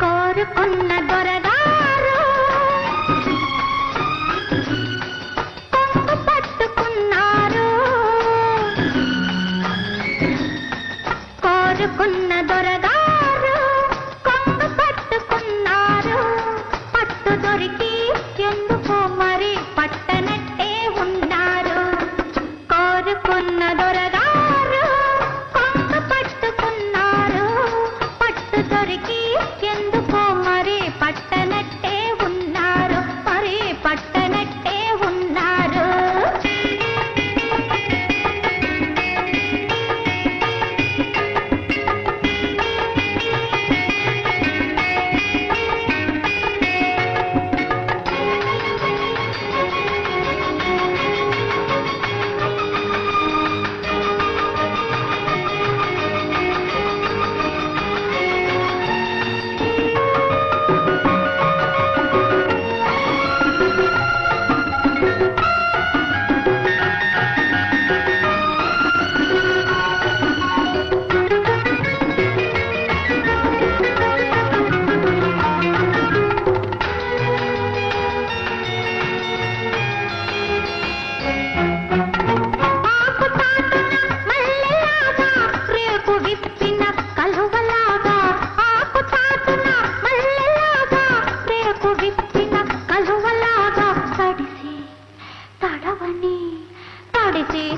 కోరుకున్న దొరగారు కొంగు పట్టుకున్నారు, కోరుకున్న దొరగారు కొంగు పట్టుకున్నారు. పట్టు దొరికి ఎందుకో మరి పట్టనట్టే ఉన్నారు. కోరుకున్న దొరగారు కొంగు పట్టుకున్నారు, పట్టు దొరికి ఎందుకో మరి పట్టనట్టే ఉన్నారు, మరి పట్టనట్టే ఉన్నారు.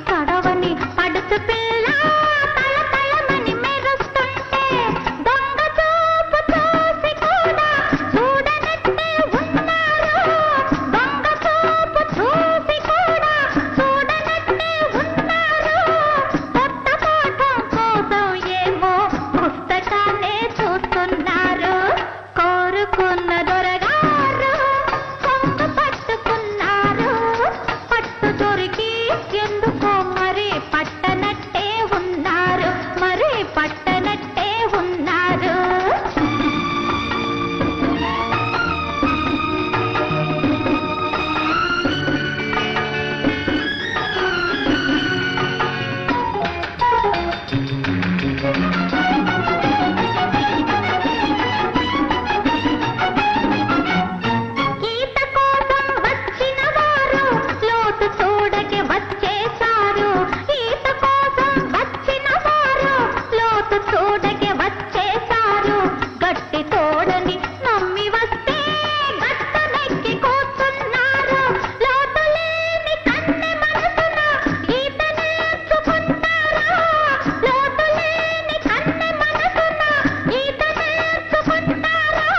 తడవని పడుచు పిల్ల తళతళమని మెరుస్తుంటే దొంగ చూపు చూసి కూడా చూడనట్టే ఉన్నారు, దొంగ చూపు చూసి కూడా చూడనట్టే ఉన్నారు. కొత్త పాఠం కోసం ఏమో పుస్తకాన్నే చూస్తున్నారు. కోరుకున్న దొరగారు కొంగు పట్టుకున్నారు, పట్టు దొరికి ఎందుకో మరి పట్టనట్టే ఉన్నారు, మరి పట్టనట్టే ఉన్నారు. ఈత కోసం వచ్చిన వారు లోతు చూడకి వచ్చేశారు, ఈత కోసం వచ్చిన వారు లోతు చూడకి వచ్చేశారు. గట్టి తోడని నమ్మి వస్తే గట్టనెక్కి కూర్చున్నారు, లోతు లేని కన్నె మనసున ఈత నేర్చుకుంటారు, లోతు లేని కన్నె మనసున ఈత నేర్చుకుంటారు.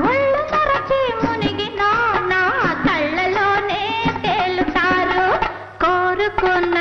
ఒళ్ళు మరచి మునిగినా నా కళ్ళలోనే తేలుతారు. కోరుకున్న